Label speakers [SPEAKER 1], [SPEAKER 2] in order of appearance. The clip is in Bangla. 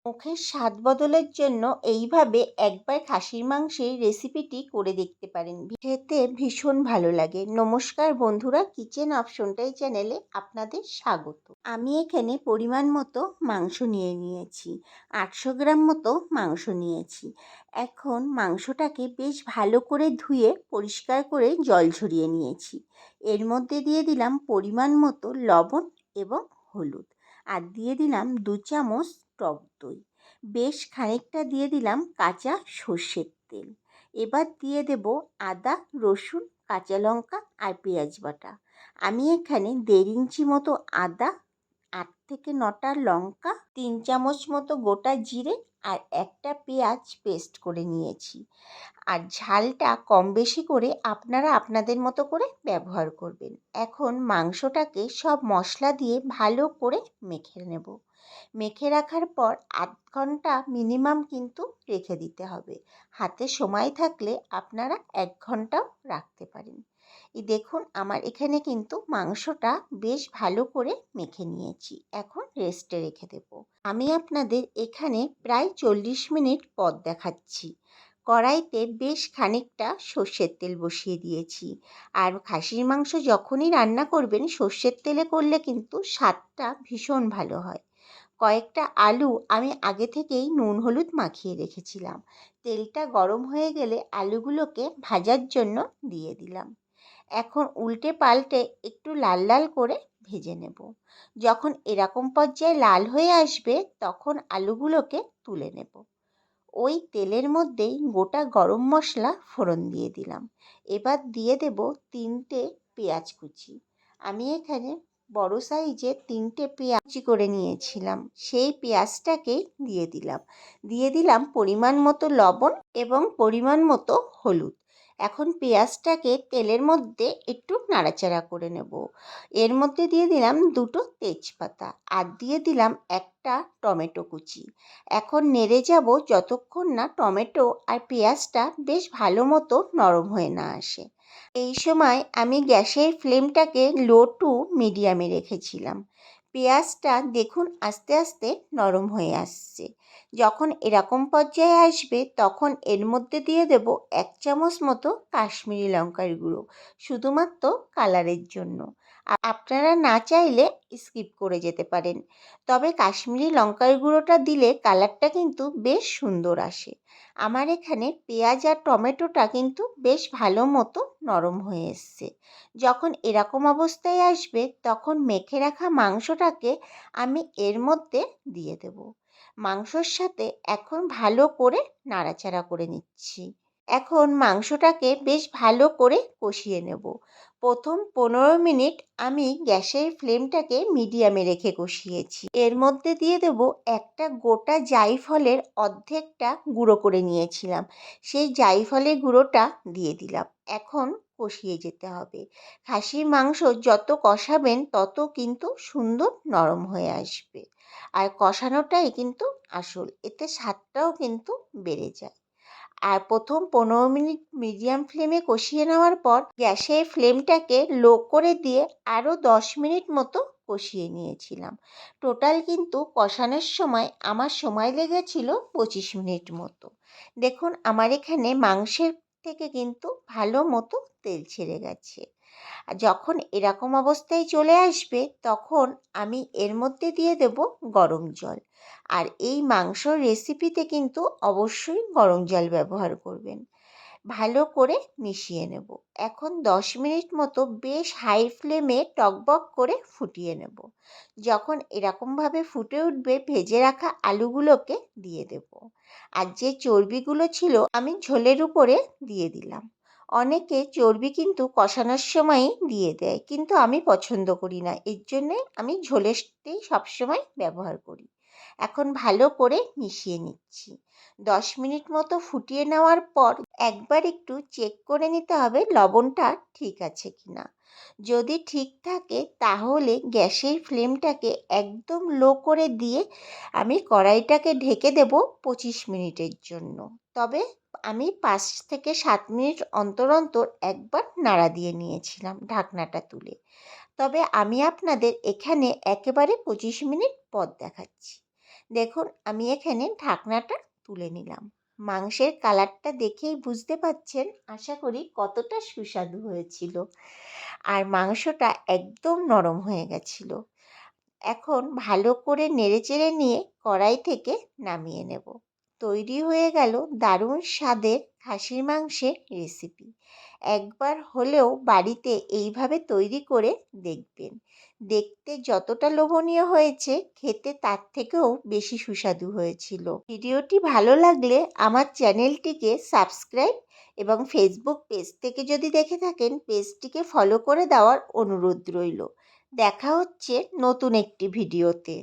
[SPEAKER 1] মুখের স্বাদ বদলের জন্য এইভাবে একবার খাসির মাংসের রেসিপিটি করে দেখতে পারেন। খেতে ভীষণ ভালো লাগে। নমস্কার বন্ধুরা, কিচেন অপশনটাই চ্যানেলে আপনাদের স্বাগত। আমি এখানে পরিমাণ মতো মাংস নিয়েছি। 800 গ্রাম মতো মাংস নিয়েছি। এখন মাংসটাকে বেশ ভালো করে ধুয়ে পরিষ্কার করে জল ঝরিয়ে নিয়েছি। এর মধ্যে দিয়ে দিলাম পরিমাণ মতো লবণ এবং হলুদ, আর দিয়ে দিলাম 2 চামচ টক দই। বেশ খানিকটা দিয়ে দিলাম কাঁচা সর্ষের তেল। এবার দিয়ে দেব আদা, রসুন, কাঁচা লঙ্কা আর পেঁয়াজ বাটা। আমি এখানে 1.5 ইঞ্চি মতো আদা, 8 থেকে 9টা লঙ্কা, 3 চামচ মতো গোটা জিরে আর একটা পেঁয়াজ পেস্ট করে নিয়েছি। আর ঝালটা কম বেশি করে আপনারা আপনাদের মতো করে ব্যবহার করবেন। এখন মাংসটাকে সব মশলা দিয়ে ভালো করে মেখে নেব। মেখে রাখার পর 8 ঘন্টা মিনিমাম কিন্তু রেখে দিতে হবে। হাতে সময় থাকলে আপনারা 1 ঘন্টাও রাখতে পারেন। এই দেখুন, আমার এখানে কিন্তু মাংসটা বেশ ভালো করে মেখে নিয়েছি। এখন রেস্টে রেখে দেব। আমি আপনাদের এখানে প্রায় 40 মিনিট পর দেখাচ্ছি। কড়াইতে বেশ খানিকটা সর্ষের তেল বসিয়ে দিয়েছি। আর খাসির মাংস যখনই রান্না করবেন সর্ষের তেলে করলে কিন্তু স্বাদটা ভীষণ ভালো হয়। কয়েকটা আলু আমি আগে থেকেই নুন হলুদ মাখিয়ে রেখেছিলাম। তেলটা গরম হয়ে গেলে আলুগুলোকে ভাজার জন্য দিয়ে দিলাম। এখন উল্টে পাল্টে একটু লাল লাল করে ভেজে নেব। যখন এরকম পর্যায়ে লাল হয়ে আসবে তখন আলুগুলোকে তুলে নেব। ওই তেলের মধ্যেই গোটা গরম মশলা ফোড়ন দিয়ে দিলাম। এবার দিয়ে দেব 3টে পেঁয়াজ কুচি। আমি এখানে বড় সাইজের 3টে পেঁয়াজ কুচি করে নিয়েছিলাম। সেই পেঁয়াজটাকেই দিয়ে দিলাম পরিমাণ মতো লবণ এবং পরিমাণ মতো হলুদ। এখন পেঁয়াজটাকে তেলের মধ্যে একটু নাড়াচাড়া করে নেব। এর মধ্যে দিয়ে দিলাম 2টো তেজপাতা আর দিয়ে দিলাম একটা টমেটো কুচি। এখন নেড়ে যাব যতক্ষণ না টমেটো আর পেঁয়াজটা বেশ ভালো মতো নরম হয়ে না আসে। এই সময় আমি গ্যাসের ফ্লেমটাকে লো টু মিডিয়ামে রেখেছিলাম। পেঁয়াজটা দেখুন আস্তে আস্তে নরম হয়ে আসছে। যখন এরকম পর্যায়ে আসবে তখন এর মধ্যে দিয়ে দেব 1 চামচ মতো কাশ্মীরি লঙ্কার গুঁড়ো, শুধুমাত্র কালারের জন্য। আপনারা না চাইলে স্কিপ করে যেতে পারেন, তবে কাশ্মীরি লঙ্কার গুঁড়োটা দিলে কালারটা কিন্তু বেশ সুন্দর আসে। আমার এখানে পেঁয়াজ আর টমেটোটা কিন্তু বেশ ভালো মতো নরম হয়ে এসছে। যখন এরকম অবস্থায় আসবে তখন মেখে রাখা মাংসটাকে আমি এর মধ্যে দিয়ে দেব। মাংসর সাথে এখন ভালো করে নাড়াচাড়া করে নিচ্ছি। এখন মাংসটাকে বেশ ভালো করে কষিয়ে নেব। প্রথম 15 মিনিট আমি গ্যাসের ফ্লেমটাকে মিডিয়ামে রেখে কষিয়েছি। এর মধ্যে দিয়ে দেব একটা গোটা জায়ফলের অর্ধেকটা গুঁড়ো করে নিয়েছিলাম। সেই জায়ফলের গুঁড়োটা দিয়ে দিলাম। এখন কষিয়ে যেতে হবে। খাসির মাংস যত কষাবেন তত কিন্তু সুন্দর নরম হয়ে আসবে। আর কষানোটাই কিন্তু আসল, এতে স্বাদটাও কিন্তু বেড়ে যায়। আর প্রথম 15 মিনিট মিডিয়াম ফ্লেমে কষিয়ে নেওয়ার পর গ্যাসের ফ্লেমটাকে লো করে দিয়ে আরও 10 মিনিট মতো কষিয়ে নিয়েছিলাম। টোটাল কিন্তু কষানোর সময় আমার সময় লেগেছিল 25 মিনিট মতো। দেখুন আমার এখানে মাংসের থেকে কিন্তু ভালো মতো তেল ছেড়ে গেছে। যখন এরকম অবস্থায় চলে আসবে তখন আমি এর মধ্যে দিয়ে দেব গরম জল। আর এই মাংসর রেসিপিতে কিন্তু অবশ্যই গরম জল ব্যবহার করবেন। ভালো করে মিশিয়ে নেব। এখন 10 মিনিট মতো বেশ হাই ফ্লেমে টকবক করে ফুটিয়ে নেব। যখন এরকমভাবে ফুটে উঠবে ভেজে রাখা আলুগুলোকে দিয়ে দেব। আর যে চর্বিগুলো ছিল আমি ঝোলের উপরে দিয়ে দিলাম। অনেকে চর্বি কিন্তু কষানোর সময়ই দিয়ে দেয়, কিন্তু আমি পছন্দ করি না, এর জন্যে আমি ঝোলেরটাই সবসময় ব্যবহার করি। এখন ভালো করে মিশিয়ে নিচ্ছি। 10 মিনিট মতো ফুটিয়ে নেওয়ার পর একবার একটু চেক করে নিতে হবে লবণটা ঠিক আছে কিনা। যদি ঠিক থাকে তাহলে গ্যাসের ফ্লেমটাকে একদম লো করে দিয়ে আমি কড়াইটাকে ঢেকে দেব 25 মিনিটের জন্য। তবে আমি 5 থেকে 7 মিনিট অন্তর অন্তর একবার নাড়া দিয়ে নিয়েছিলাম ঢাকনাটা তুলে। তবে আমি আপনাদের এখানে একেবারে 25 মিনিট পর দেখাচ্ছি। দেখুন আমি এখানে ঢাকনাটা তুলে নিলাম। মাংসের কালারটা দেখেই বুঝতে পারছেন আশা করি কতটা সুস্বাদু হয়েছিল। আর মাংসটা একদম নরম হয়ে গেছিল। এখন ভালো করে নেড়েচেড়ে নিয়ে কড়াই থেকে নামিয়ে নেব। তৈরি হয়ে গেল দারুণ স্বাদের খাসির মাংসের রেসিপি। একবার হলেও বাড়িতে এইভাবে তৈরি করে দেখবেন। দেখতে যতটা লোভনীয় হয়েছে, খেতে তার থেকেও বেশি সুস্বাদু হয়েছিল। ভিডিওটি ভালো লাগলে আমার চ্যানেলটিকে সাবস্ক্রাইব এবং ফেসবুক পেজ থেকে যদি দেখে থাকেন পেজটিকে ফলো করে দেওয়ার অনুরোধ রইল। দেখা হচ্ছে নতুন একটি ভিডিওতে।